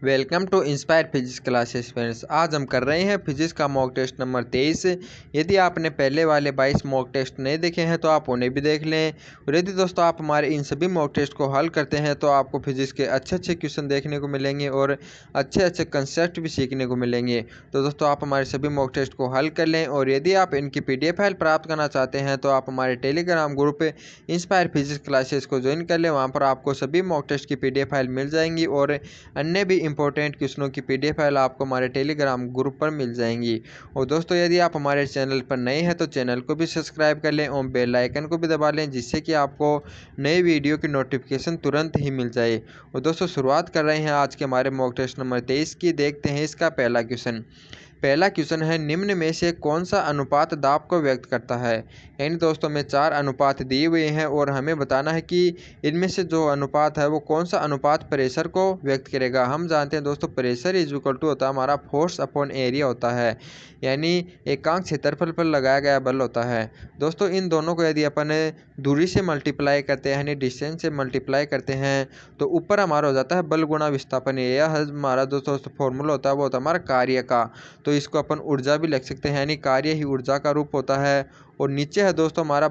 Welcome to Inspire Physics Classes friends. आज हम कर रहे हैं फिजिक्स का मॉक टेस्ट नंबर 23। यदि आपने पहले वाले 22 मॉक टेस्ट नहीं देखे हैं तो आप उन्हें भी देख लें। और यदि दोस्तों आप हमारे इन सभी मॉक टेस्ट को हल करते हैं तो आपको फिजिक्स के अच्छे अच्छे क्वेश्चन देखने को मिलेंगे और अच्छे अच्छे कंसेप्ट भी सीखने को मिलेंगे। तो दोस्तों आप हमारे सभी मॉक टेस्ट को हल कर लें। और यदि आप इनकी PDF फाइल प्राप्त करना चाहते हैं तो आप हमारे Telegram group inspire Physics classes को ज्वाइन कर लें। वहाँ पर आपको सभी मॉक टेस्ट की PDF फाइल मिल जाएंगी और अन्य भी इंपॉर्टेंट क्वेश्चनों की PDF फाइल आपको हमारे टेलीग्राम ग्रुप पर मिल जाएंगी। और दोस्तों यदि आप हमारे चैनल पर नए हैं तो चैनल को भी सब्सक्राइब कर लें और बेल आइकन को भी दबा लें, जिससे कि आपको नई वीडियो की नोटिफिकेशन तुरंत ही मिल जाए। और दोस्तों शुरुआत कर रहे हैं आज के हमारे मॉक टेस्ट नंबर 23 की। देखते हैं इसका पहला क्वेश्चन। पहला क्वेश्चन है, निम्न में से कौन सा अनुपात दाब को व्यक्त करता है। यानी दोस्तों में 4 अनुपात दिए हुए हैं और हमें बताना है कि इनमें से जो अनुपात है वो कौन सा अनुपात प्रेशर को व्यक्त करेगा। हम जानते हैं दोस्तों प्रेशर इज इक्वल टू होता है हमारा फोर्स अपॉन एरिया होता है, यानी एकांक क्षेत्रफल पर लगाया गया बल होता है। दोस्तों इन दोनों को यदि अपन दूरी से मल्टीप्लाई करते हैं यानी डिस्टेंस से मल्टीप्लाई करते हैं तो ऊपर हमारा हो जाता है बल गुणा विस्थापन। यह हमारा दोस्तों फॉर्मूला होता है वो होता है हमारा कार्य का। तो इसको अपन ऊर्जा भी लिख सकते हैं, यानी कार्य ही ऊर्जा का रूप होता है। और नीचे है दोस्तों हमारा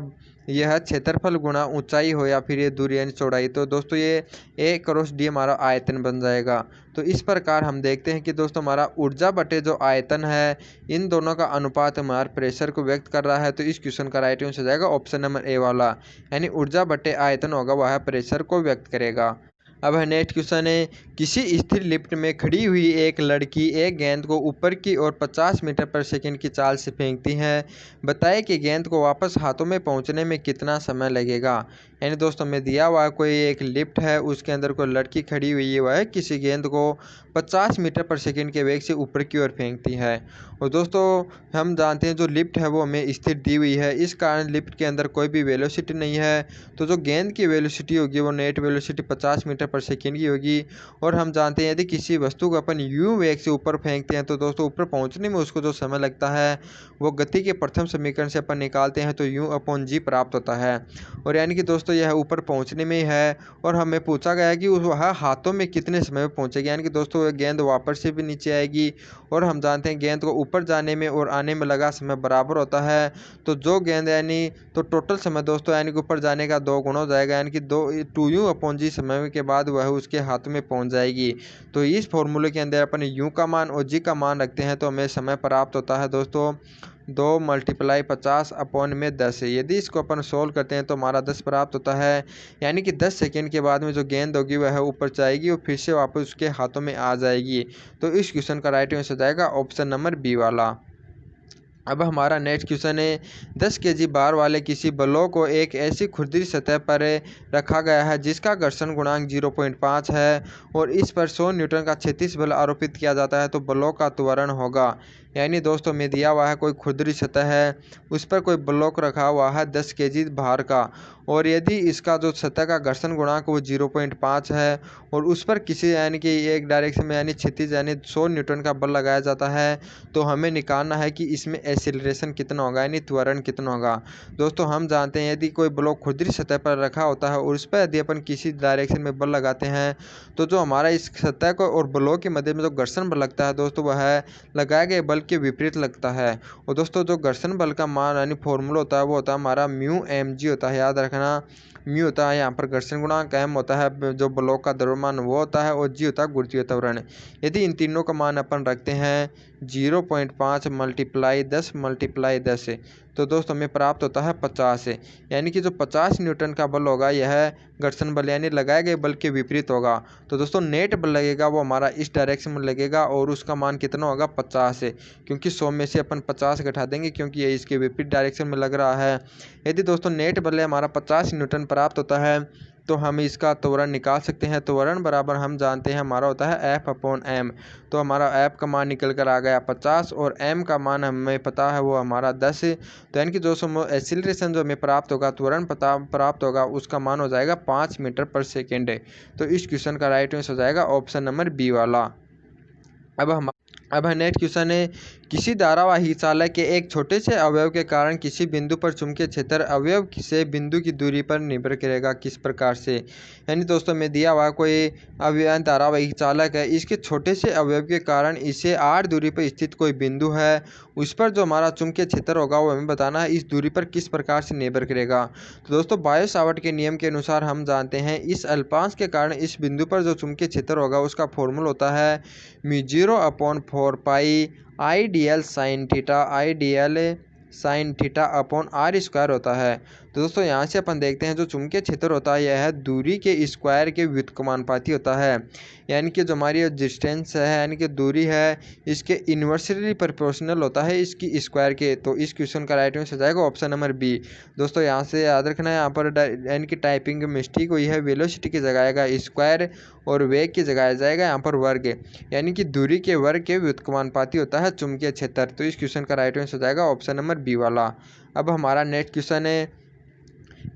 यह क्षेत्रफल गुणा ऊंचाई हो या फिर ये दूरी यानी चौड़ाई। तो दोस्तों ये A×D हमारा आयतन बन जाएगा। तो इस प्रकार हम देखते हैं कि दोस्तों हमारा ऊर्जा बटे जो आयतन है इन दोनों का अनुपात हमारे प्रेशर को व्यक्त कर रहा है। तो इस क्वेश्चन का राइट आंसर हो जाएगा ऑप्शन नंबर A वाला, यानी ऊर्जा बटे आयतन होगा वह प्रेशर को व्यक्त करेगा। अब है नेक्स्ट क्वेश्चन है, किसी स्थिर लिफ्ट में खड़ी हुई एक लड़की एक गेंद को ऊपर की ओर 50 मीटर पर सेकंड की चाल से फेंकती है। बताए कि गेंद को वापस हाथों में पहुंचने में कितना समय लगेगा। यानी दोस्तों में दिया हुआ कोई एक लिफ्ट है, उसके अंदर कोई लड़की खड़ी हुई है, वह किसी गेंद को 50 मीटर पर सेकंड के वेग से ऊपर की ओर फेंकती है। और दोस्तों हम जानते हैं जो लिफ्ट है वो हमें स्थिर दी हुई है, इस कारण लिफ्ट के अंदर कोई भी वेलोसिटी नहीं है। तो जो गेंद की वेलोसिटी होगी वो नेट वेलोसिटी 50 मीटर पर सेकंड की होगी। और हम जानते हैं यदि किसी वस्तु को अपन u वेग से ऊपर फेंकते हैं तो दोस्तों ऊपर पहुंचने में उसको जो समय लगता है वो गति के प्रथम समीकरण से अपन निकालते हैं तो u/g प्राप्त होता है। और यानी कि दोस्तों यह ऊपर पहुंचने में है और हमें पूछा गया है कि वह हाथों में कितने समय में पहुंचेगी। यानी कि दोस्तों गेंद वापस से भी नीचे आएगी और हम जानते हैं गेंद को ऊपर जाने में और आने में लगा समय बराबर होता है। तो जो गेंद यानी तो टोटल समय दोस्तों यानी कि ऊपर जाने का 2 गुना हो जाएगा, यानी कि 2u/g समय के बाद वह उसके हाथ में पहुंच जाएगी। तो इस फॉर्मूले के अंदर अपन u का मान और g का मान रखते हैं तो हमें समय प्राप्त होता है दोस्तों 2 × 50/10। यदि इसको अपन सोल्व करते हैं तो हमारा 10 प्राप्त होता है, यानी कि 10 सेकेंड के बाद में जो गेंद होगी वह ऊपर जाएगी और फिर से वापस उसके हाथों में आ जाएगी। तो इस क्वेश्चन का राइट आंसर जाएगा ऑप्शन नंबर B वाला। अब हमारा नेक्स्ट क्वेश्चन है, 10 kg भार वाले किसी बलों को एक ऐसी खुरदरी सतह पर रखा गया है जिसका घर्षण गुणांक 0.5 है और इस पर 100 न्यूटन का क्षैतिज बल आरोपित किया जाता है तो बलों का त्वरण होगा। यानी दोस्तों में दिया हुआ है कोई खुरदरी सतह है, उस पर कोई ब्लॉक रखा हुआ है 10 kg भार का और यदि इसका जो सतह का घर्षण गुणांक वो 0.5 है और उस पर किसी यानी कि एक डायरेक्शन में यानी क्षैतिज यानी 100 न्यूटन का बल लगाया जाता है तो हमें निकालना है कि इसमें एक्सीलरेशन कितना होगा यानी त्वरण कितना होगा। दोस्तों हम जानते हैं यदि कोई ब्लॉक खुरदरी सतह पर रखा होता है और उस पर यदि अपन किसी डायरेक्शन में बल लगाते हैं तो जो हमारा इस सतह को और ब्लॉक के मध्य में जो घर्षण बल लगता है दोस्तों वह लगाए गए बल के विपरीत लगता है। और दोस्तों जो घर्षण बल का मान यानी फॉर्मूला होता है वो होता है हमारा μmg होता है, याद रखना। म्यू होता है यहाँ पर घर्षण गुणांक, m होता है जो ब्लॉक का द्रव्यमान वो होता है और g होता है गुरुत्वीय त्वरण। यदि इन तीनों का मान अपन रखते हैं 0.5 × 10 × 10 तो दोस्तों हमें प्राप्त होता है 50। यानी कि जो 50 न्यूटन का बल होगा यह घर्षण बल यानी लगाए गए बल के विपरीत होगा। तो दोस्तों नेट बल लगेगा वो हमारा इस डायरेक्शन में लगेगा और उसका मान कितना होगा 50, क्योंकि 100 में से अपन 50 घटा देंगे क्योंकि ये इसके विपरीत डायरेक्शन में लग रहा है। यदि दोस्तों नेट बल हमारा 50 न्यूटन प्राप्त होता है तो हम इसका त्वरण निकाल सकते हैं। त्वरण बराबर हम जानते हैं हमारा होता है F/m। तो हमारा F का मान निकल कर आ गया 50 और m का मान हमें पता है वो हमारा 10। तो यानी कि दोस्तों एक्सीलरेशन जो हमें प्राप्त होगा त्वरण प्राप्त होगा उसका मान हो जाएगा 5 मीटर पर सेकेंड। तो इस क्वेश्चन का राइट आंसर हो जाएगा ऑप्शन नंबर B वाला। अब नेक्स्ट क्वेश्चन है, किसी धारावाही चालक के एक छोटे से अवयव के कारण किसी बिंदु पर चुंबकीय क्षेत्र अवयव से बिंदु की दूरी पर निर्भर करेगा। किस प्रकार से? यानी दोस्तों में दिया हुआ कोई अवयव धारावाही चालक है, इसके छोटे से अवयव के कारण इसे r दूरी पर स्थित कोई बिंदु है, उस पर जो हमारा चुंबकीय क्षेत्र होगा वो हमें बताना है इस दूरी पर किस प्रकार से निर्भर करेगा। तो दोस्तों बायो सावर्ट के नियम के अनुसार हम जानते हैं इस अल्पांश के कारण इस बिंदु पर जो चुंबकीय क्षेत्र होगा उसका फॉर्मूला होता है μ0/4 I dl sine theta upon r square होता है। तो दोस्तों यहाँ से अपन देखते हैं जो चुंबकीय क्षेत्र होता है यह दूरी के स्क्वायर के व्युत्क्रमानुपाती होता है, यानी कि जो हमारी डिस्टेंस है यानी कि दूरी है इसके इन्वर्सली प्रोपोर्शनल होता है इसकी स्क्वायर के। तो इस क्वेश्चन का राइट आंसर हो जाएगा ऑप्शन नंबर बी। दोस्तों यहाँ से याद रखना है, यहाँ पर यानी कि टाइपिंग मिस्टेक हुई है, वेलोसिटी की जगह आएगा स्क्वायर और वेग की जगह आ जाएगा यहाँ पर वर्ग, यानी कि दूरी के वर्ग के व्युत्क्रमानुपाती होता है चुंबकीय क्षेत्र। तो इस क्वेश्चन का राइट आंसर हो जाएगा ऑप्शन नंबर बी वाला। अब हमारा नेक्स्ट क्वेश्चन है,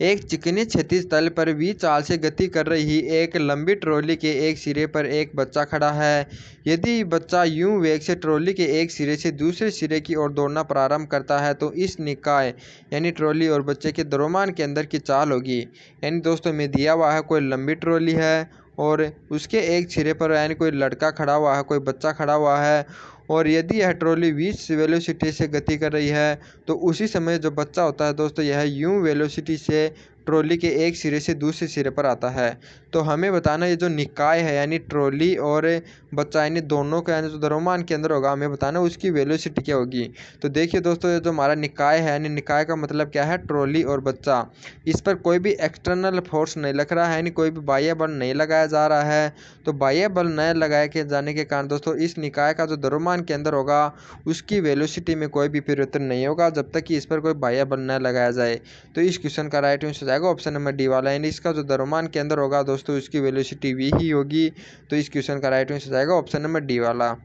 एक चिकनी क्षैतिज तल पर v चाल से गति कर रही एक लंबी ट्रॉली के एक सिरे पर एक बच्चा खड़ा है। यदि बच्चा यूं वेग से ट्रॉली के एक सिरे से दूसरे सिरे की ओर दौड़ना प्रारंभ करता है तो इस निकाय यानी ट्रॉली और बच्चे के द्रव्यमान के अंदर की चाल होगी। यानी दोस्तों में दिया हुआ है कोई लंबी ट्रॉली है और उसके एक सिरे पर यानी कोई लड़का खड़ा हुआ है, कोई बच्चा खड़ा हुआ है, और यदि यह ट्रॉली v वेलोसिटी से गति कर रही है तो उसी समय जो बच्चा होता है दोस्तों यह u वेलोसिटी से ट्रॉली के एक सिरे से दूसरे सिरे पर आता है। तो हमें बताना ये जो निकाय है यानी ट्रॉली और बच्चा यानी दोनों का यानी जो द्रव्यमान के अंदर होगा हमें बताना उसकी वेलोसिटी क्या होगी। तो देखिए दोस्तों ये जो हमारा निकाय है यानी निकाय का मतलब क्या है, ट्रॉली और बच्चा, इस पर कोई भी एक्सटर्नल फोर्स नहीं लग रहा है यानी कोई भी बाह्य बल नहीं लगाया जा रहा है। तो बाह्य बल न लगाए के जाने के कारण दोस्तों इस निकाय का जो द्रव्यमान के अंदर होगा उसकी वेलोसिटी में कोई भी परिवर्तन नहीं होगा जब तक कि इस पर कोई बाह्य बल न लगाया जाए। तो इस क्वेश्चन का राइट आंसर जाएगा ऑप्शन नंबर डी वाला, यानी इसका जो द्रव्यमान के अंदर होगा दोस्तों उसकी वेलोसिटी v ही होगी। तो इस क्वेश्चन का राइट आंसर जाएगा ऑप्शन नंबर डी वाला।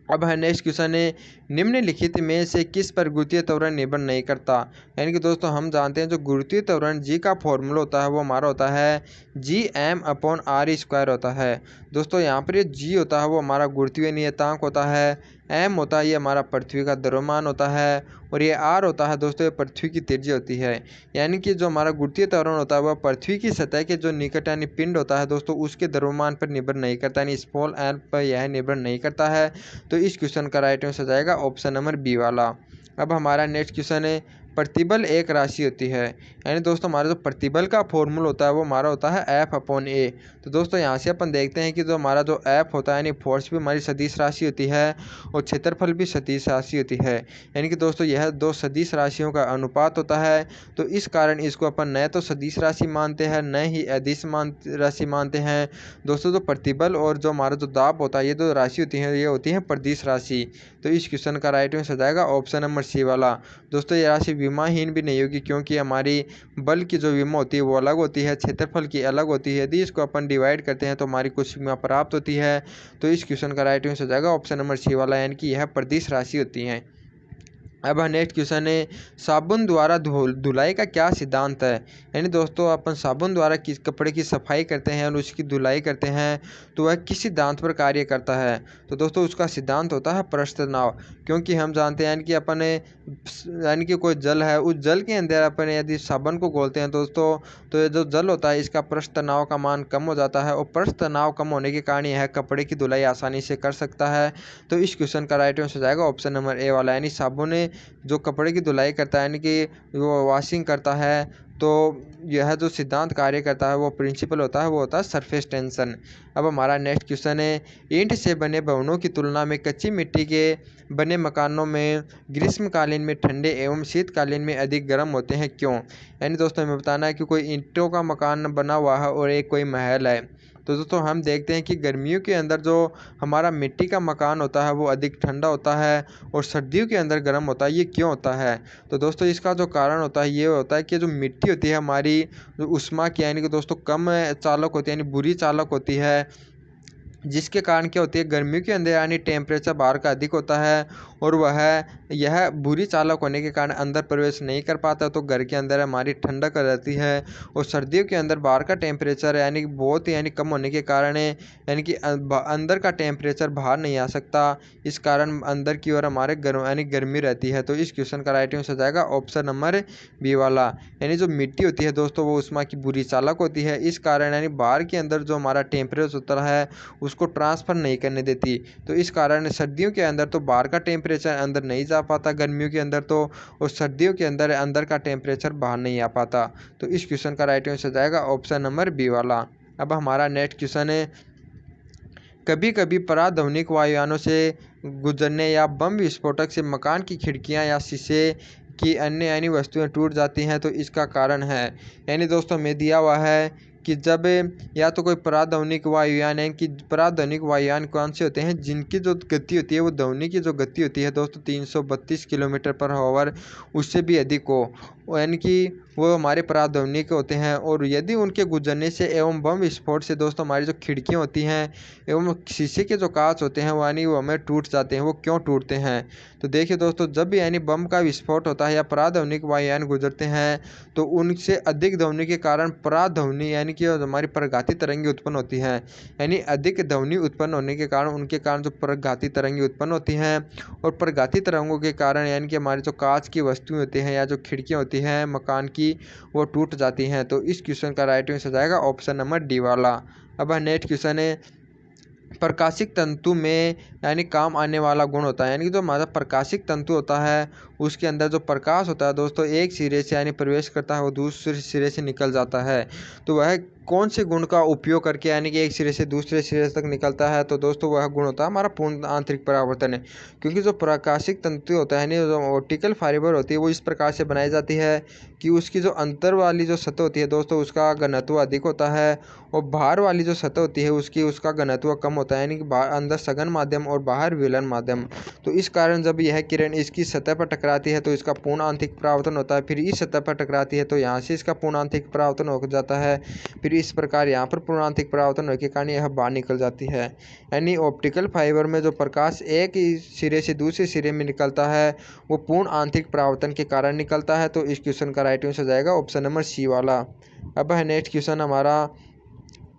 अब है नेक्स्ट क्वेश्चन है, निम्नलिखित में से किस पर गुरुत्वीय त्वरण निर्भर नहीं करता। यानी कि दोस्तों हम जानते हैं जो गुरुत्वीय त्वरण जी का फॉर्मूला होता है वो हमारा होता है Gm/r² होता है। दोस्तों यहाँ पर ये जी होता है वो हमारा गुरुत्वीय नियतांक होता है, एम होता है ये हमारा पृथ्वी का द्रव्यमान होता है, और ये आर होता है दोस्तों ये पृथ्वी की त्रिज्या होती है। यानी कि जो हमारा गुरुत्वीय त्वरण होता है वह पृथ्वी की सतह के जो निकट यानी पिंड होता है दोस्तों उसके द्रव्यमान पर निर्भर नहीं करता, यानी स्मॉल एल पर यह निर्भर नहीं करता है। तो इस क्वेश्चन का राइट आंसर जाएगा ऑप्शन नंबर बी वाला। अब हमारा नेक्स्ट क्वेश्चन है, प्रतिबल एक राशि होती है। यानी दोस्तों हमारा जो प्रतिबल का फॉर्मूला होता है वो हमारा होता है F/A। तो दोस्तों यहाँ से अपन देखते हैं कि जो हमारा जो F होता है यानी फोर्स भी हमारी सदिश राशि होती है और क्षेत्रफल भी सदिश राशि होती है। यानी कि दोस्तों यह दो सदिश राशियों का अनुपात होता है। तो इस कारण इसको अपन न तो सदिश राशि मानते हैं न ही अदिश राशि मानते हैं। दोस्तों जो प्रतिबल और जो हमारा जो दाब होता है ये दो राशि होती है ये होती है प्रदिश राशि। तो इस क्वेश्चन का राइट आंसर जाएगा ऑप्शन नंबर सी वाला। दोस्तों ये राशि विमाहीन भी नहीं होगी क्योंकि हमारी बल की जो विमा होती है वो अलग होती है, क्षेत्रफल की अलग होती है। यदि इसको अपन डिवाइड करते हैं तो हमारी कुछ विमा प्राप्त होती है। तो इस क्वेश्चन का राइट आंसर हो जाएगा ऑप्शन नंबर सी वाला, यानी कि यह प्रदिश राशि होती है। अब नेक्स्ट क्वेश्चन है, साबुन द्वारा धुलाई का क्या सिद्धांत है। यानी दोस्तों अपन साबुन द्वारा किस कपड़े की सफाई करते हैं और उसकी धुलाई करते हैं तो वह किस सिद्धांत पर कार्य करता है। तो दोस्तों उसका सिद्धांत होता है पृष्ठ तनाव, क्योंकि हम जानते हैं कि अपन यानी कि कोई जल है उस जल के अंदर अपन यदि साबुन को घोलते हैं दोस्तों तो ये जो जल होता है इसका पृष्ठ तनाव का मान कम हो जाता है और पृष्ठ तनाव कम होने के कारण यह कपड़े की धुलाई आसानी से कर सकता है। तो इस क्वेश्चन का राइट आंसर जाएगा ऑप्शन नंबर ए वाला, यानी साबुन जो कपड़े की धुलाई करता है यानी कि वो वॉशिंग करता है तो यह जो सिद्धांत कार्य करता है वो प्रिंसिपल होता है वो होता है सरफेस टेंशन। अब हमारा नेक्स्ट क्वेश्चन है, ईंट से बने भवनों की तुलना में कच्ची मिट्टी के बने मकानों में ग्रीष्मकालीन में ठंडे एवं शीतकालीन में अधिक गर्म होते हैं क्यों। यानी दोस्तों हमें बताना है कि कोई ईंटों का मकान बना हुआ है और एक कोई महल है। तो दोस्तों हम देखते हैं कि गर्मियों के अंदर जो हमारा मिट्टी का मकान होता है वो अधिक ठंडा होता है और सर्दियों के अंदर गर्म होता है। ये क्यों होता है। तो दोस्तों इसका जो कारण होता है ये होता है कि जो मिट्टी होती है हमारी ऊष्मा की यानी कि दोस्तों कम चालक होती है यानी बुरी चालक होती है, जिसके कारण क्या होती है गर्मियों के अंदर यानी टेम्परेचर बाहर का अधिक होता है और वह यह बुरी चालक होने के कारण अंदर प्रवेश नहीं कर पाता, तो घर के अंदर हमारी ठंडक रहती है। और सर्दियों के अंदर बाहर का टेम्परेचर यानी बहुत यानी कम होने के कारण यानी कि अंदर का टेम्परेचर बाहर नहीं आ सकता, इस कारण अंदर की ओर हमारे यानी गर्मी रहती है। तो इस क्वेश्चन का राइट आंसर हो जाएगा ऑप्शन नंबर बी वाला। यानी जो मिट्टी होती है दोस्तों वो ऊष्मा की बुरी चालक होती है, इस कारण यानी बाहर के अंदर जो हमारा टेम्परेचर होता है उसको ट्रांसफ़र नहीं करने देती। तो इस कारण सर्दियों के अंदर तो बाहर का टेम्परेचर अंदर नहीं जा पाता, गर्मियों के अंदर तो, और सर्दियों के अंदर अंदर का टेम्परेचर बाहर नहीं आ पाता। तो इस क्वेश्चन का राइट आंसर जाएगा ऑप्शन नंबर बी वाला। अब हमारा नेक्स्ट क्वेश्चन है, कभी कभी पराध्वनिक वायुयानों से गुजरने या बम विस्फोटक से मकान की खिड़कियां या शीशे की अन्य यानी वस्तुएं टूट जाती हैं, तो इसका कारण है। यानी दोस्तों में दिया हुआ है कि जब या तो कोई पराध्वनिक वायुयान है कि पराध्वनिक वायुयान कौन से होते हैं जिनकी जो गति होती है वो ध्वनि की जो गति होती है दोस्तों 332 किलोमीटर पर आवर उससे भी अधिक हो, यानी कि वो हमारे पराध्वनिक होते हैं। और यदि उनके गुजरने से एवं बम विस्फोट से दोस्तों हमारी जो खिड़कियाँ होती हैं एवं शीशे के जो कांच होते हैं वो यानी वो हमें टूट जाते हैं। वो क्यों टूटते हैं? तो देखिए दोस्तों, जब भी यानी बम का विस्फोट होता है या पराध्वनिक वायुयान गुजरते हैं तो उनसे अधिक ध्वनि के कारण पराध्वनि यानी कि हमारी प्रघाती तरंगें उत्पन्न होती हैं। यानी अधिक ध्वनि उत्पन्न होने के कारण उनके कारण जो प्रघाती तरंगें उत्पन्न होती हैं, और प्रघाती तरंगों के कारण यानी कि हमारे जो कांच की वस्तुएं होती हैं या जो खिड़कियाँ होती हैं मकान की वो टूट जाती हैं। तो इस क्वेश्चन का राइट आंसर जाएगा ऑप्शन नंबर डी वाला। अब नेक्स्ट क्वेश्चन है, प्रकाशिक तंतु में यानी काम आने वाला गुण होता है, यानी कि जो हमारा प्रकाशिक तंतु होता है उसके अंदर जो प्रकाश होता है दोस्तों एक सिरे से यानी प्रवेश करता है वो दूसरे सिरे से निकल जाता है। तो वह कौन से गुण का उपयोग करके यानी कि एक सिरे से दूसरे सिरे तक निकलता है? तो दोस्तों वह गुण होता है हमारा पूर्ण आंतरिक परावर्तन है। क्योंकि जो प्रकाशिक तंतु होता है यानी जो ऑप्टिकल फाइबर होती है वो इस प्रकार से बनाई जाती है कि उसकी जो अंतर वाली जो सतह होती है दोस्तों उसका घनत्व अधिक होता है, और बाहर वाली जो सतह होती है उसका घनत्व कम होता है, यानी कि अंदर सघन माध्यम और बाहर विलन माध्यम। तो इस कारण जब यह किरण इसकी सतह पर टकराती है तो इसका पूर्ण आंतरिक परावर्तन होता है, फिर इस सतह पर टकराती है तो यहाँ से इसका पूर्ण आंतरिक परावर्तन हो जाता है, फिर इस प्रकार यहाँ पर पूर्ण आंतरिक परावर्तन होने के कारण यह बाहर निकल जाती है। यानी ऑप्टिकल फाइबर में जो प्रकाश एक ही सिरे से दूसरे सिरे में निकलता है वो पूर्ण आंतरिक परावर्तन के कारण निकलता है। तो इस क्वेश्चन का राइट आंसर जाएगा ऑप्शन नंबर सी वाला। अब है नेक्स्ट क्वेश्चन हमारा,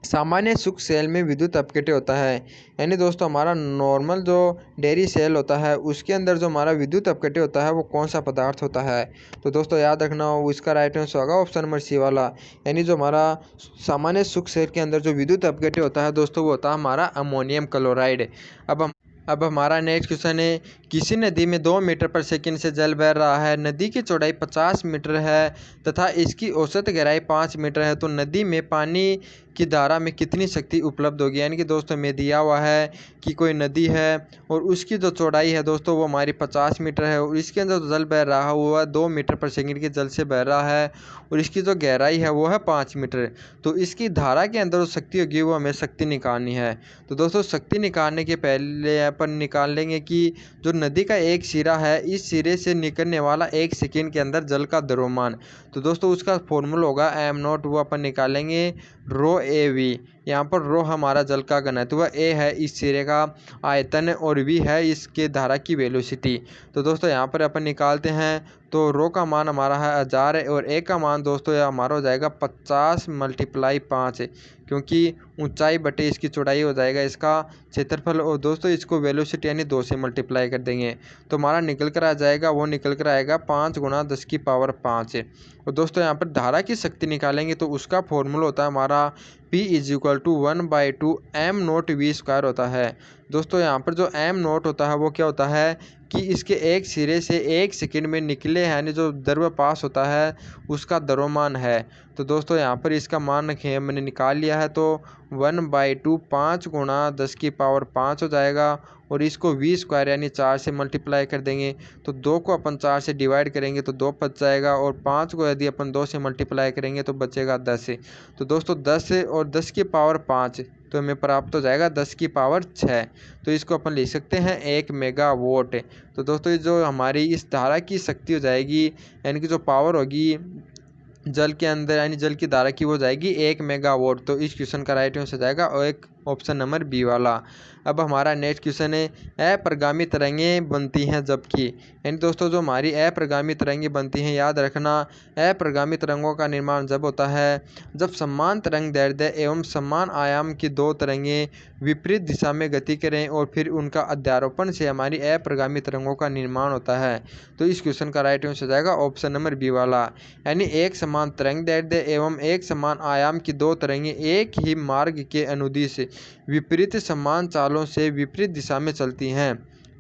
सामान्य शुक्र सेल में विद्युत अपकेटे होता है, यानी दोस्तों हमारा नॉर्मल जो डेयरी सेल होता है उसके अंदर जो हमारा विद्युत अपकेटे होता है वो कौन सा पदार्थ होता है? तो दोस्तों याद रखना हो इसका राइट आंसर होगा ऑप्शन नंबर सी वाला। यानी जो हमारा सामान्य शुक्र सेल के अंदर जो विद्युत अपकेटे होता है दोस्तों वो होता है हमारा अमोनियम क्लोराइड। अब हमारा नेक्स्ट क्वेश्चन है, किसी नदी में 2 मीटर पर सेकंड से जल बह रहा है, नदी की चौड़ाई 50 मीटर है तथा इसकी औसत गहराई 5 मीटर है, तो नदी में पानी की धारा में कितनी शक्ति उपलब्ध होगी? यानी कि दोस्तों में दिया हुआ है कि कोई नदी है और उसकी जो चौड़ाई है दोस्तों वो हमारी 50 मीटर है, और इसके अंदर जो जल बह रहा है वो 2 मीटर पर सेकंड के जल से बह रहा है, और इसकी जो गहराई है वो है 5 मीटर। तो इसकी धारा के अंदर जो शक्ति होगी वो हमें शक्ति निकालनी है। तो दोस्तों शक्ति निकालने के पहले अपन निकाल लेंगे कि जो नदी का एक सिरा है इस सिरे से निकलने वाला 1 सेकंड के अंदर जल का द्रव्यमान, तो दोस्तों उसका फॉर्मूला होगा m0, वो अपन निकालेंगे रो ए वी। यहाँ पर रो हमारा जल का घनत्व, ए है इस सिरे का आयतन और वी है इसके धारा की वेलोसिटी। तो दोस्तों यहाँ पर अपन निकालते हैं तो रो का मान हमारा है 1000 है, और ए का मान दोस्तों यह हमारा हो जाएगा 50 × 5, क्योंकि ऊंचाई बटे इसकी चौड़ाई हो जाएगा इसका क्षेत्रफल, और दोस्तों इसको वेलोसिटी यानी 2 से मल्टीप्लाई कर देंगे तो हमारा निकल कर आ जाएगा, वो निकल कर आएगा 5 × 10⁵ और दोस्तों यहाँ पर धारा की शक्ति निकालेंगे तो उसका फॉर्मूला होता है हमारा P = 1/2 m0v² होता है। दोस्तों यहाँ पर जो m0 होता है वो क्या होता है कि इसके एक सिरे से 1 सेकंड में निकले यानी जो द्रव्य पास होता है उसका द्रव्यमान है। तो दोस्तों यहाँ पर इसका मान मैंने निकाल लिया है, तो 1/2 5 × 10⁵ हो जाएगा, और इसको v² यानी 4 से मल्टीप्लाई कर देंगे तो 2 को अपन 4 से डिवाइड करेंगे तो 2 बच जाएगा, और 5 को यदि अपन 2 से मल्टीप्लाई करेंगे तो बचेगा 10। तो दोस्तों 10 और 10⁵ तो हमें प्राप्त हो जाएगा 10⁶ तो इसको अपन लिख सकते हैं 1 मेगावाट। तो दोस्तों जो हमारी इस धारा की शक्ति हो जाएगी यानी कि जो पावर होगी जल के अंदर यानी जल की धारा की वो जाएगी 1 मेगावाट। तो इस क्वेश्चन का राइट आंसर हो जाएगा और 1 ऑप्शन नंबर बी वाला। अब हमारा नेक्स्ट क्वेश्चन है, अप्रगामी तरंगें बनती हैं जबकि, यानी दोस्तों जो हमारी अप्रगामी तरंगें बनती हैं, याद रखना अप्रगामी तरंगों का निर्माण जब होता है जब समान तरंग दैर्ध्य एवं समान आयाम की दो तरंगें विपरीत दिशा में गति करें और फिर उनका अध्यारोपण से हमारी अप्रगामी तरंगों का निर्माण होता है। तो इस क्वेश्चन का राइट आंसर हो जाएगा ऑप्शन नंबर बी वाला, यानी एक समान तरंग दैर्ध्य एवं एक समान आयाम की दो तरंगें एक ही मार्ग के अनुदिश विपरीत समान चालों से विपरीत दिशा में चलती हैं।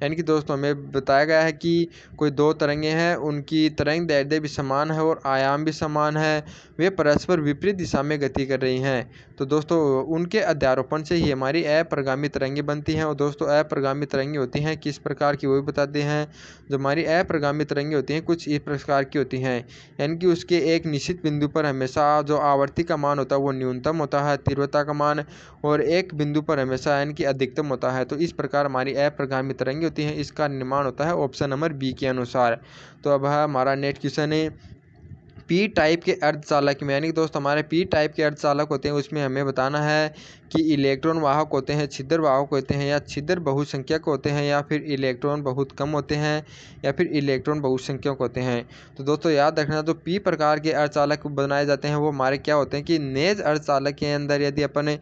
यानी कि दोस्तों हमें बताया गया है कि कोई दो तरंगें हैं, उनकी तरंग दैर्ध्य भी समान है और आयाम भी समान है, वे परस्पर विपरीत दिशा में गति कर रही हैं। तो दोस्तों उनके अध्यारोपण से ही हमारी अप्रगामी तरंगें बनती हैं। और दोस्तों अप्रगामी तरंगें होती हैं किस प्रकार की वो भी बताते हैं। जो हमारी अप्रगामी तरंगें होती हैं कुछ इस प्रकार की होती हैं, यानी कि उसके एक निश्चित बिंदु पर हमेशा जो आवर्ती का मान होता है वो न्यूनतम होता है, तीव्रता का मान, और एक बिंदु पर हमेशा यानी कि अधिकतम होता है। तो इस प्रकार हमारी अप्रगामी तरंगें होती हैं, इसका निर्माण होता है ऑप्शन नंबर बी के अनुसार। तो अब है हमारा नेक्स्ट क्वेश्चन है, पी टाइप के अर्धचालक में, यानी कि दोस्त हमारे पी टाइप के अर्धचालक होते हैं उसमें हमें बताना है कि इलेक्ट्रॉन वाहक होते हैं, छिद्र वाहक होते हैं, या छिद्र बहुसंख्यक होते हैं, या फिर इलेक्ट्रॉन बहुत कम होते हैं, या फिर इलेक्ट्रॉन बहुसंख्यक होते हैं। तो दोस्तों याद रखना जो पी प्रकार के अर्धचालक बनाए जाते हैं वो हमारे क्या होते हैं कि नेज अर्धचालक के अंदर यदि अपन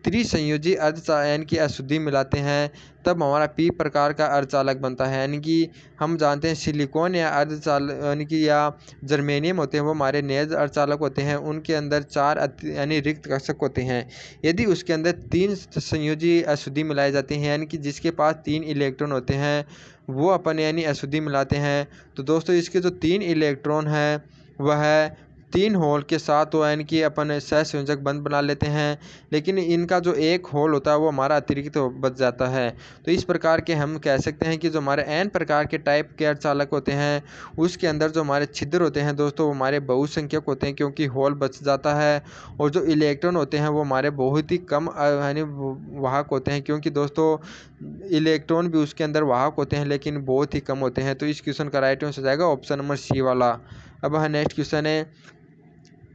त्रिसंयोजी यानी कि अशुद्धि मिलाते हैं तब हमारा पी प्रकार का अर्धचालक बनता है। यानी कि हम जानते हैं सिलिकॉन या अर्धचालक यानी कि या जर्मेनियम होते हैं वो हमारे नेज अर्धचालक होते हैं, उनके अंदर चार यानी रिक्त कक्षक होते हैं। यदि उसके अंदर तीन संयोजी अशुद्धि मिलाई जाती हैं, यानी कि जिसके पास 3 इलेक्ट्रॉन होते हैं वो अपन यानी अशुद्धि मिलाते हैं। तो दोस्तों इसके जो 3 इलेक्ट्रॉन हैं वह 3 होल के साथ तो यानी कि अपन सहसंयोजक बंध बना लेते हैं, लेकिन इनका जो एक होल होता है वो हमारा अतिरिक्त बच जाता है। तो इस प्रकार के हम कह सकते हैं कि जो हमारे एन प्रकार के टाइप के अर्धचालक होते हैं उसके अंदर जो हमारे छिद्र होते हैं दोस्तों वो हमारे बहुसंख्यक होते हैं क्योंकि होल बच जाता है, और जो इलेक्ट्रॉन होते हैं वो हमारे बहुत ही कम यानी वाहक होते हैं, क्योंकि दोस्तों इलेक्ट्रॉन भी उसके अंदर वाहक होते हैं लेकिन बहुत ही कम होते हैं। तो इस क्वेश्चन का राइट आंसर हो जाएगा ऑप्शन नंबर सी वाला। अब नेक्स्ट क्वेश्चन है,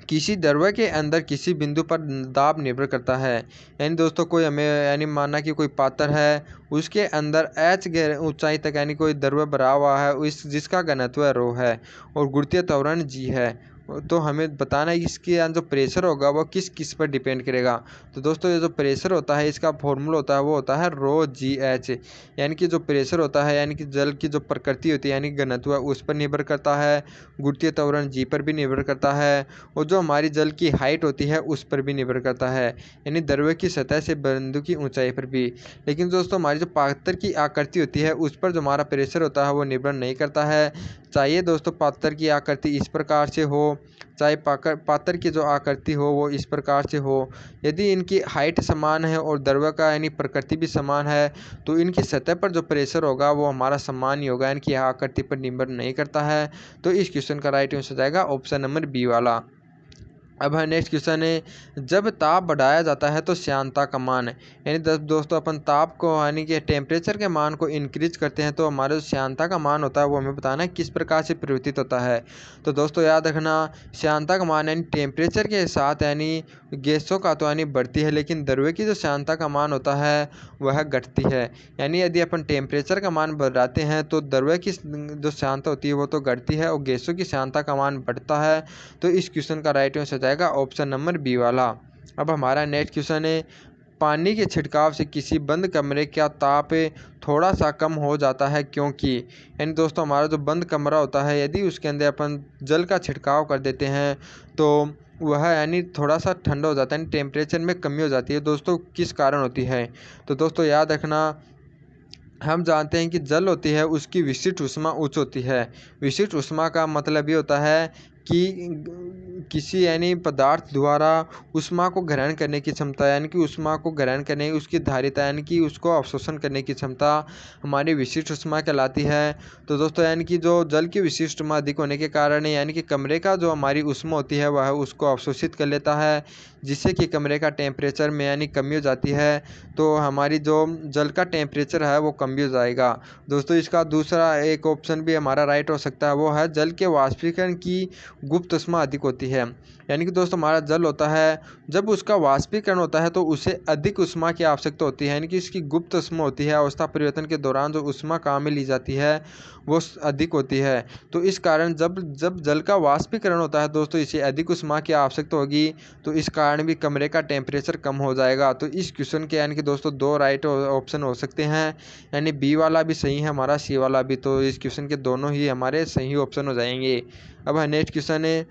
किसी द्रव्य के अंदर किसी बिंदु पर दाब निर्भर करता है। यानी दोस्तों कोई हमें यानी माना कि कोई पात्र है उसके अंदर h ऊंचाई तक यानी कोई द्रव्य भरा हुआ है इस जिसका घनत्व रो है और गुरुत्वीय त्वरण g है। तो हमें बताना है इसके जो प्रेशर होगा वो किस किस पर डिपेंड करेगा। तो दोस्तों ये जो प्रेशर होता है इसका फॉर्मूला होता है वो होता है रो जी एच, यानी कि जो प्रेशर होता है यानी कि जल की जो प्रकृति होती है यानी घनत्व उस पर निर्भर करता है, गुरुत्वीय त्वरण जी पर भी निर्भर करता है, और जो हमारी जल की हाइट होती है उस पर भी निर्भर करता है, यानी द्रव्य की सतह से बिंदु की ऊंचाई पर भी। लेकिन दोस्तों हमारी जो पात्र की आकृति होती है उस पर जो हमारा प्रेशर होता है वो निर्भर नहीं करता है। चाहिए दोस्तों पात्र की आकृति इस प्रकार से हो, चाहे पात्र की जो आकृति हो वो इस प्रकार से हो, यदि इनकी हाइट समान है और द्रव्य का यानी प्रकृति भी समान है तो इनकी सतह पर जो प्रेशर होगा वो हमारा समान ही होगा, इनकी आकृति पर निर्भर नहीं करता है। तो इस क्वेश्चन का राइट आंसर हो जाएगा ऑप्शन नंबर बी वाला। अब है नेक्स्ट क्वेश्चन है, जब ताप बढ़ाया जाता है तो श्यानता का मान, यानी दोस्तों अपन ताप को यानी कि टेम्परेचर के मान को इंक्रीज करते हैं तो हमारे जो श्यानता का मान होता है वो हमें बताना है किस प्रकार से परिवर्तित होता है। तो दोस्तों याद रखना श्यानता का मान यानी टेम्परेचर के साथ यानी गैसों का तो यानी बढ़ती है, लेकिन द्रव्य की जो श्यानता का मान होता है वह घटती है। यानी यदि अपन टेम्परेचर का मान बढ़ाते हैं तो द्रव्य की जो श्यानता होती है वो तो घटती है और गैसों की श्यानता का मान बढ़ता है। तो इस क्वेश्चन का राइट आंसर जाएगा ऑप्शन नंबर बी वाला। अब हमारा नेक्स्ट क्वेश्चन है, पानी के छिड़काव से किसी बंद कमरे का ताप थोड़ा सा कम हो जाता है क्योंकि, यानी दोस्तों हमारा जो बंद कमरा होता है यदि उसके अंदर अपन जल का छिड़काव कर देते हैं तो वह यानी थोड़ा सा ठंडा हो जाता है, यानी टेम्परेचर में कमी हो जाती है। दोस्तों किस कारण होती है। तो दोस्तों याद रखना हम जानते हैं कि जल होती है उसकी विशिष्ट ऊष्मा उच्च होती है। विशिष्ट ऊष्मा का मतलब ये होता है कि किसी यानी पदार्थ द्वारा ऊष्मा को ग्रहण करने की क्षमता, यानी कि ऊष्मा को ग्रहण करने उसकी धारिता यानी कि उसको अवशोषण करने की क्षमता हमारी विशिष्ट ऊष्मा कहलाती है। तो दोस्तों यानी कि जो जल की विशिष्ट ऊष्मा अधिक होने के कारण यानी कि कमरे का जो हमारी ऊष्मा होती है वह उसको अवशोषित कर लेता है, जिससे कि कमरे का टेम्परेचर में यानी कमी हो जाती है। तो हमारी जो जल का टेम्परेचर है वो कम भी हो जाएगा। दोस्तों इसका दूसरा एक ऑप्शन भी हमारा राइट हो सकता है, वो है जल के वाष्पीकरण की गुप्त ऊष्मा अधिक होती है। यानी कि दोस्तों हमारा जल होता है, जब उसका वाष्पीकरण होता है तो उसे अधिक ऊष्मा की आवश्यकता होती है, यानी कि इसकी गुप्त ऊष्मा होती है। अवस्था परिवर्तन के दौरान जो ऊष्मा काम में ली जाती है वो अधिक होती है। तो इस कारण जब जब जल का वाष्पीकरण होता है दोस्तों, इसे अधिक ऊष्मा की आवश्यकता होगी, तो इस कारण भी कमरे का टेम्परेचर कम हो जाएगा। तो इस क्वेश्चन के यानी कि दोस्तों 2 राइट ऑप्शन हो सकते हैं, यानी बी वाला भी सही है हमारा, सी वाला भी। तो इस क्वेश्चन के दोनों ही हमारे सही ऑप्शन हो जाएंगे। अब नेक्स्ट क्वेश्चन है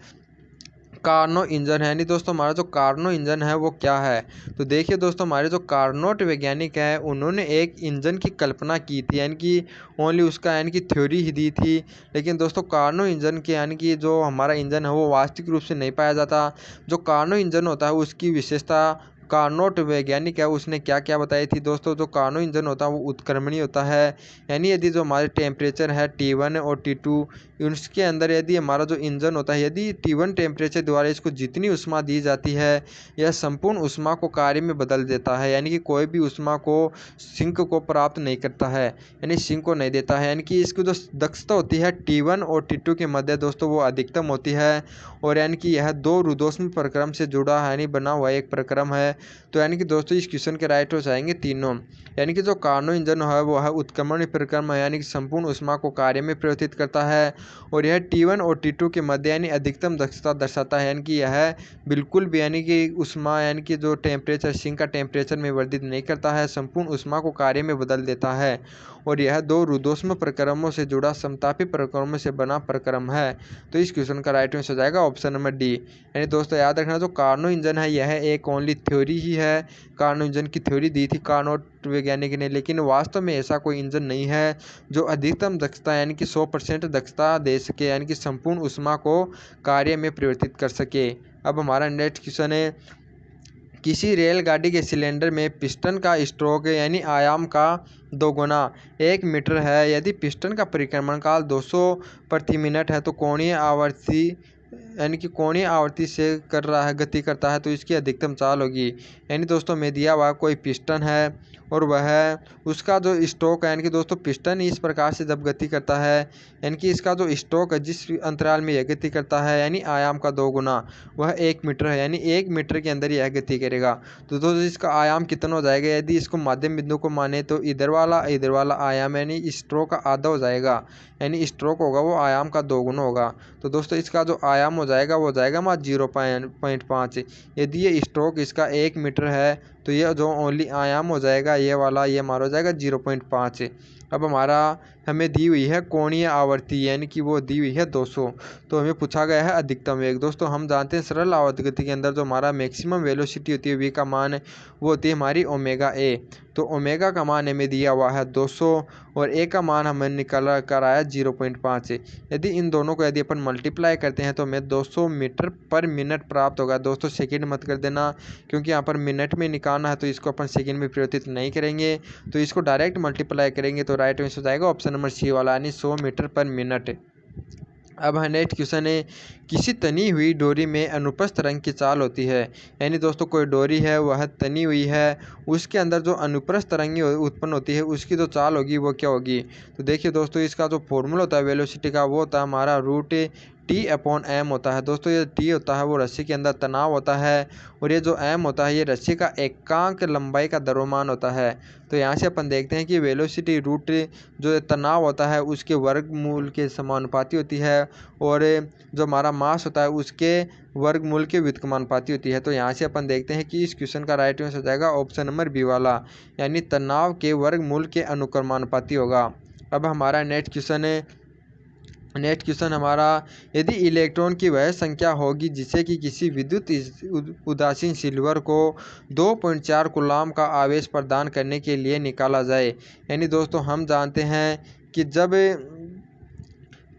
कार्नो इंजन है, यानी दोस्तों हमारा जो कार्नो इंजन है वो क्या है। तो देखिए दोस्तों, हमारे जो कार्नोट वैज्ञानिक हैं उन्होंने एक इंजन की कल्पना की थी, यानी कि ओनली उसका यानी कि थ्योरी ही दी थी। लेकिन दोस्तों कार्नो इंजन के यानी कि जो हमारा इंजन है वो वास्तविक रूप से नहीं पाया जाता। जो कार्नो इंजन होता है उसकी विशेषता कार्नोट वैज्ञानिक है उसने क्या क्या बताई थी दोस्तों। जो कार्नो इंजन होता है वो उत्क्रमणीय होता है, यानी यदि जो हमारे टेम्परेचर है T1 और T2 उसके अंदर यदि हमारा जो इंजन होता है, यदि T1 टेम्परेचर द्वारा इसको जितनी ऊष्मा दी जाती है यह संपूर्ण ऊष्मा को कार्य में बदल देता है, यानी कि कोई भी ऊष्मा को सिंक को प्राप्त नहीं करता है, यानी सिंक को नहीं देता है। यानी कि इसकी जो दक्षता होती है T1 और T2 के मध्य दोस्तों वो अधिकतम होती है, और यानी कि यह 2 रुद्धोष्म प्रक्रम से जुड़ा है, यानी बना हुआ एक प्रक्रम है। तो यानी कि दोस्तों इस क्वेश्चन के राइट हो जाएंगे तीनों। यानी कि जो कार्नो इंजन है वो है उत्क्रमण प्रक्रम है, यानी कि संपूर्ण ऊष्मा को कार्य में परिवर्तित करता है, और यह T1 और T2 के मध्य यानी अधिकतम दक्षता दर्शाता है, यानी कि यह बिल्कुल भी यानी कि ऊष्मा यानी कि जो टेम्परेचर सिंक का टेम्परेचर में वर्धित नहीं करता है, संपूर्ण ऊष्मा को कार्य में बदल देता है, और यह 2 रुद्धोष्म प्रक्रमों से जुड़ा समतापी प्रक्रमों से बना प्रक्रम है। तो इस क्वेश्चन का राइट आंसर हो जाएगा ऑप्शन नंबर डी। यानी दोस्तों याद रखना, जो कार्नो इंजन है यह एक ओनली थ्योरी ही है। कार्नो इंजन की थ्योरी दी थी कार्नोट वैज्ञानिक ने, लेकिन वास्तव में ऐसा कोई इंजन नहीं है जो अधिकतम दक्षता यानी कि 100% दक्षता दे सके, यानी कि संपूर्ण ऊष्मा को कार्य में परिवर्तित कर सके। अब हमारा नेक्स्ट क्वेश्चन है, किसी रेलगाड़ी के सिलेंडर में पिस्टन का स्ट्रोक यानी आयाम का 2 गुना 1 मीटर है। यदि पिस्टन का परिक्रमण काल 200 प्रति मिनट है तो कोणीय आवर्ती यानी कि कोणीय आवर्ती से कर रहा है गति करता है तो इसकी अधिकतम चाल होगी। यानी दोस्तों में दिया हुआ कोई पिस्टन है और वह उसका जो स्ट्रोक है, यानी कि दोस्तों पिस्टन इस प्रकार से जब गति करता है, यानी कि इसका जो स्ट्रोक है जिस अंतराल में यह गति करता है यानी आयाम का 2 गुना वह 1 मीटर है, यानी 1 मीटर के अंदर यह गति करेगा। तो दोस्तों इसका आयाम कितना हो जाएगा, यदि इसको माध्यम बिंदु को माने तो इधर वाला आयाम यानी स्ट्रोक का आधा हो जाएगा, यानी स्ट्रोक होगा वो आयाम का 2 गुना होगा। तो दोस्तों इसका जो आयाम हो जाएगा वो हो जाएगा मात्र 0.5। यदि ये स्ट्रोक इसका 1 मीटर है तो यह जो ओनली आयाम हो जाएगा ये वाला ये हमारा हो जाएगा 0.5। अब हमारा हमें दी हुई है कोणीय आवर्ती, यानी कि वो दी हुई है 200। तो हमें पूछा गया है अधिकतम वेग। दोस्तों हम जानते हैं सरल आवर्त गति के अंदर जो हमारा मैक्सिमम वेलोसिटी होती है वी का मान वो होती है हमारी ओमेगा ए। तो ओमेगा का मान हमें दिया हुआ है 200 और ए का मान हमें निकल कर आया 0.5। यदि इन दोनों को यदि अपन मल्टीप्लाई करते हैं तो हमें 200 मीटर पर मिनट प्राप्त होगा। दोस्तों सेकंड मत कर देना, क्योंकि यहाँ पर मिनट में निकालना है तो इसको अपन सेकंड में परिवर्तित नहीं करेंगे, तो इसको डायरेक्ट मल्टीप्लाई करेंगे तो राइट आंसर हो जाएगा ऑप्शन नंबर सी वाला, यानी 100 मीटर पर मिनट। अब नेक्स्ट क्वेश्चन है, किसी तनी हुई डोरी में अनुप्रस्थ तरंग की चाल होती है। यानी दोस्तों कोई डोरी है वह तनी हुई है, उसके अंदर जो अनुप्रस्थ तरंग उत्पन्न होती है उसकी जो चाल होगी वो क्या होगी। तो देखिए दोस्तों इसका जो फॉर्मूला होता है वेलोसिटी का वो होता है हमारा √T/m होता है। दोस्तों ये T होता है वो रस्सी के अंदर तनाव होता है, और ये जो m होता है ये रस्सी का एकांक लंबाई का द्रव्यमान होता है। तो यहाँ से अपन देखते हैं कि वेलोसिटी रूट जो तनाव होता है उसके वर्गमूल के समानुपाती होती है, और जो हमारा मास होता है उसके वर्गमूल के व्युत्क्रमानुपाती होती है। तो यहाँ से अपन देखते हैं कि इस क्वेश्चन का राइट आंसर हो जाएगा ऑप्शन नंबर बी वाला, यानी तनाव के वर्गमूल के अनुक्रमानुपाती होगा। अब हमारा नेक्स्ट क्वेश्चन हमारा, यदि इलेक्ट्रॉन की वह संख्या होगी जिसे कि किसी विद्युत उदासीन सिल्वर को 2.4 कूलाम का आवेश प्रदान करने के लिए निकाला जाए। यानी दोस्तों हम जानते हैं कि जब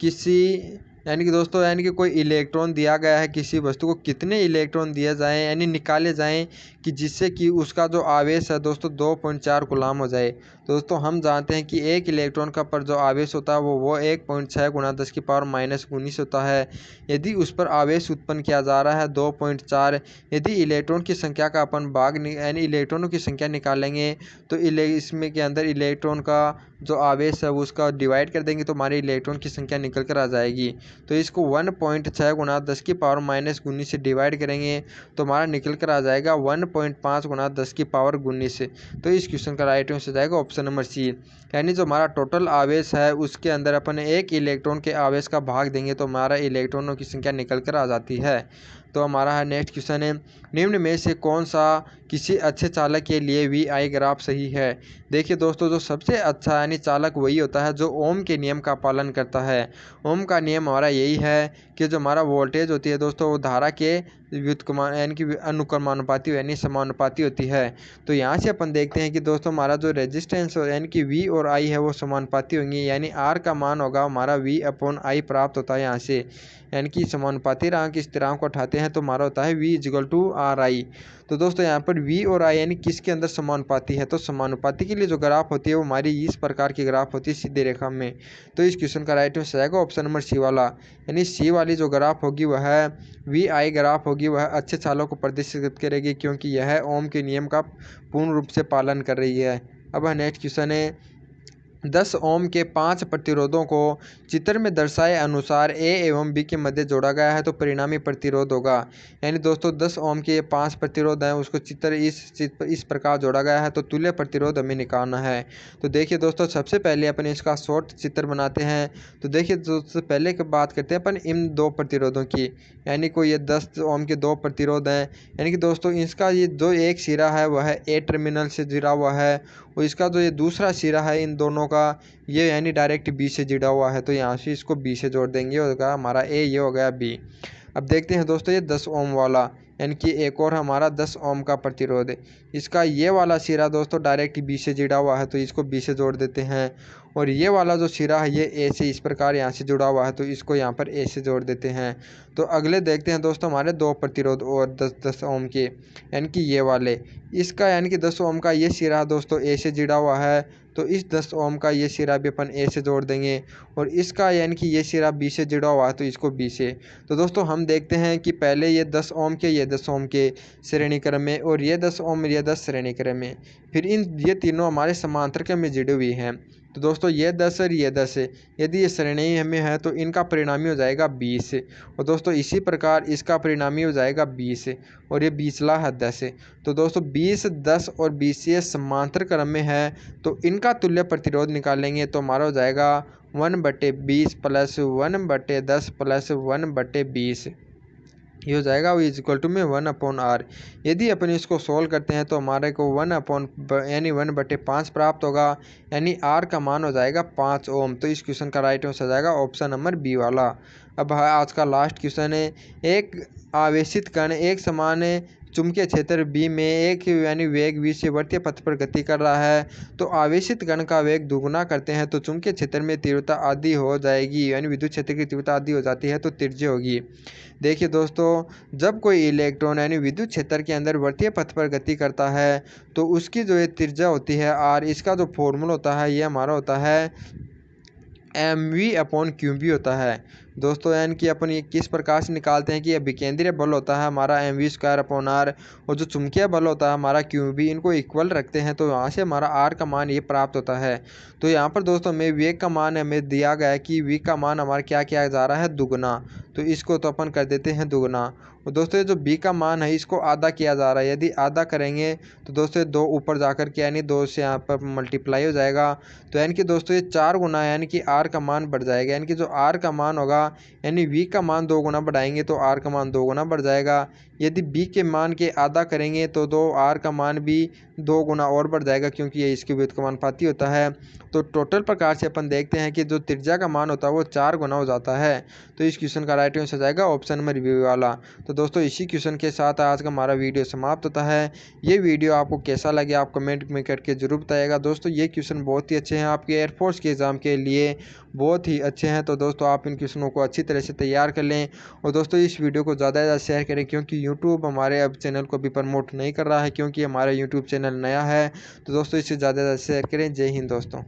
किसी यानी कि दोस्तों यानी कि कोई इलेक्ट्रॉन दिया गया है किसी वस्तु को, कितने इलेक्ट्रॉन दिए जाएं यानी निकाले जाएं कि जिससे कि उसका जो आवेश है दोस्तों 2.4 कूलाम हो जाए। दोस्तों हम जानते हैं कि एक इलेक्ट्रॉन का पर जो आवेश होता है वो 1.6 गुणा 10⁻⁻19 होता है। यदि उस पर आवेश उत्पन्न किया जा रहा है 2.4, यदि इलेक्ट्रॉन की संख्या का अपन यानी इलेक्ट्रॉनों की संख्या निकालेंगे तो इसमें के अंदर इलेक्ट्रॉन का जो आवेश है वो उसका डिवाइड कर देंगे तो हमारी इलेक्ट्रॉन की संख्या निकल कर आ जाएगी। तो इसको 1.6 गुणा 10⁻⁻19 से डिवाइड करेंगे तो हमारा निकल कर आ जाएगा 1.5 गुणा 10⁻19। तो इस क्वेश्चन का राइट आंसर जाएगा ऑप्शन नंबर सी। यानी जो हमारा टोटल आवेश है उसके अंदर अपन एक इलेक्ट्रॉन के आवेश का भाग देंगे तो हमारा इलेक्ट्रॉनों की संख्या निकल कर आ जाती है। तो हमारा नेक्स्ट क्वेश्चन है, निम्न में से कौन सा किसी अच्छे चालक के लिए VI ग्राफ सही है। देखिए दोस्तों, जो सबसे अच्छा यानी चालक वही होता है जो ओम के नियम का पालन करता है। ओम का नियम हमारा यही है कि जो हमारा वोल्टेज होती है दोस्तों वो धारा के व्युत्क्रमान यानी कि अनुक्रमानुपाती यानी समानुपाती होती है। तो यहाँ से अपन देखते हैं कि दोस्तों हमारा जो रेजिस्टेंस यानी कि V और I है वो समानुपाती होंगी, यानी R का मान होगा हमारा V/I प्राप्त होता है यहाँ से, यानी कि समानुपाती स्थिरांक को उठाते हैं तो हमारा होता है V=RI। तो दोस्तों यहाँ पर V और I यानी किसके अंदर समानुपाती है, तो समानुपाती के लिए जो ग्राफ होती है वो हमारी इस प्रकार की ग्राफ होती है सीधी रेखा में। तो इस क्वेश्चन का राइट आंसर आएगा ऑप्शन नंबर सी वाला, यानी सी वाली जो ग्राफ होगी वह VI ग्राफ होगी, वह अच्छे चालक को प्रदर्शित करेगी क्योंकि यह ओम के नियम का पूर्ण रूप से पालन कर रही है। अब नेक्स्ट क्वेश्चन है, 10 ओम के 5 प्रतिरोधों को चित्र में दर्शाए अनुसार A एवं B के मध्य जोड़ा गया है तो परिणामी प्रतिरोध होगा। यानी दोस्तों 10 ओम के 5 प्रतिरोध हैं उसको चित्र इस प्रकार जोड़ा गया है तो तुल्य प्रतिरोध हमें निकालना है। तो देखिए दोस्तों, सबसे पहले अपन इसका शॉर्ट चित्र बनाते हैं। तो देखिए दोस्तों, पहले की बात करते हैं अपन इन दो प्रतिरोधों की, यानी कोई ये 10 ओम के दो प्रतिरोध हैं। यानी कि दोस्तों इसका ये जो एक सिरा है वह A टर्मिनल से जुड़ा हुआ है और इसका जो ये दूसरा सिरा है इन दोनों का ये यानी डायरेक्ट B से जुड़ा हुआ है। तो यहाँ से इसको B से जोड़ देंगे, होगा हमारा A, ये हो गया B। अब देखते हैं दोस्तों ये 10 ओम वाला, यानी कि एक और हमारा 10 ओम का प्रतिरोध है, इसका ये वाला सिरा दोस्तों डायरेक्ट B से जुड़ा हुआ है तो इसको B से जोड़ देते हैं। और ये वाला जो सिरा है ये A से इस प्रकार यहाँ से जुड़ा हुआ है तो इसको यहाँ पर A से जोड़ देते हैं। तो अगले देखते हैं दोस्तों हमारे दो प्रतिरोध और 10 ओम के, यानी कि ये वाले, इसका यानी कि 10 ओम का ये सिरा दोस्तों A से जुड़ा हुआ है तो इस 10 ओम का ये सिरा भी अपन A से जोड़ देंगे और इसका यानी कि ये सिरा B से जुड़ा हुआ है तो इसको B से। तो दोस्तों हम देखते हैं कि पहले ये 10 ओम के ये 10 ओम के श्रेणी क्रम में और ये 10 ओम ये 10 श्रेणी क्रम में, फिर ये तीनों हमारे समांतर क्रम में जुड़े हुए हैं। तो दोस्तों ये 10 और ये 10 यदि ये श्रेणी में है तो इनका परिणामी हो जाएगा 20 और दोस्तों इसी प्रकार इसका परिणामी हो जाएगा 20 और ये 20ला है 10। तो दोस्तों 20, 10 और 20 ये समांतर क्रम में है तो इनका तुल्य प्रतिरोध निकालेंगे तो हमारा हो जाएगा 1/20 प्लस 1/10 प्लस 1/20, ये हो जाएगा वो इक्वल टू में 1/R। यदि अपन इसको सोल्व करते हैं तो हमारे को 1/5 प्राप्त होगा, यानी R का मान हो जाएगा 5 ओम। तो इस क्वेश्चन का राइट आंसर हो जाएगा ऑप्शन नंबर B वाला। अब आज का लास्ट क्वेश्चन है, एक आवेशित कण एक समान चुंबकीय क्षेत्र B में एक यानी वेग V से वृत्तीय पथ पर गति कर रहा है तो आवेशित कण का वेग दुगुना करते हैं तो चुंबकीय क्षेत्र में तीव्रता आधी हो जाएगी, यानी विद्युत क्षेत्र की तीव्रता आधी हो जाती है तो त्रिज्या होगी। देखिए दोस्तों, जब कोई इलेक्ट्रॉन यानी विद्युत क्षेत्र के अंदर वृत्तीय पथ पर गति करता है तो उसकी जो ये त्रिज्या होती है R, इसका जो फॉर्मूला होता है ये हमारा होता है mv/qb होता है दोस्तों। यानी कि अपन ये किस प्रकार से निकालते हैं कि ये विकेंद्रीय बल होता है हमारा mv²/r और जो चुंबकीय बल होता है हमारा qb, इनको इक्वल रखते हैं तो यहाँ से हमारा r का मान ये प्राप्त होता है। तो यहाँ पर दोस्तों हमें वेग का मान हमें दिया गया है कि v का मान हमारा क्या किया जा रहा है, दुगुना। तो इसको तो अपन कर देते हैं दुगुना और दोस्तों ये जो b का मान है इसको आधा किया जा रहा है, यदि आधा करेंगे तो दोस्तों 2 ऊपर जाकर के यानी 2 से यहाँ पर मल्टीप्लाई हो जाएगा तो यानी कि दोस्तों ये 4 गुना यानी कि r का मान बढ़ जाएगा, यानी कि जो r का मान होगा यानी v का मान 2 गुना बढ़ाएंगे तो r का मान 2 गुना बढ़ जाएगा। यदि b के मान के आधा करेंगे तो r का मान भी 2 गुना और बढ़ जाएगा क्योंकि ये इसके व्युत्क्रमानुपाती होता है। तो टोटल प्रकार से अपन देखते हैं कि जो त्रिज्या का मान होता है वो 4 गुना हो जाता है। तो इस क्वेश्चन का राइट आंसर जाएगा ऑप्शन नंबर B वाला। तो दोस्तों इसी क्वेश्चन के साथ आज का हमारा वीडियो समाप्त होता है। ये वीडियो आपको कैसा लगे आप कमेंट में करके जरूर बताइएगा। दोस्तों ये क्वेश्चन बहुत ही अच्छे हैं, आपके एयरफोर्स के एग्ज़ाम के लिए बहुत ही अच्छे हैं। तो दोस्तों आप इन क्वेश्चनों को अच्छी तरह से तैयार कर लें और दोस्तों इस वीडियो को ज़्यादा से ज़्यादा शेयर करें क्योंकि यूट्यूब हमारे अब चैनल को भी प्रमोट नहीं कर रहा है, क्योंकि हमारा यूट्यूब चैनल नया है। तो दोस्तों इसे ज़्यादा से ज़्यादा शेयर करें। जय हिंद दोस्तों।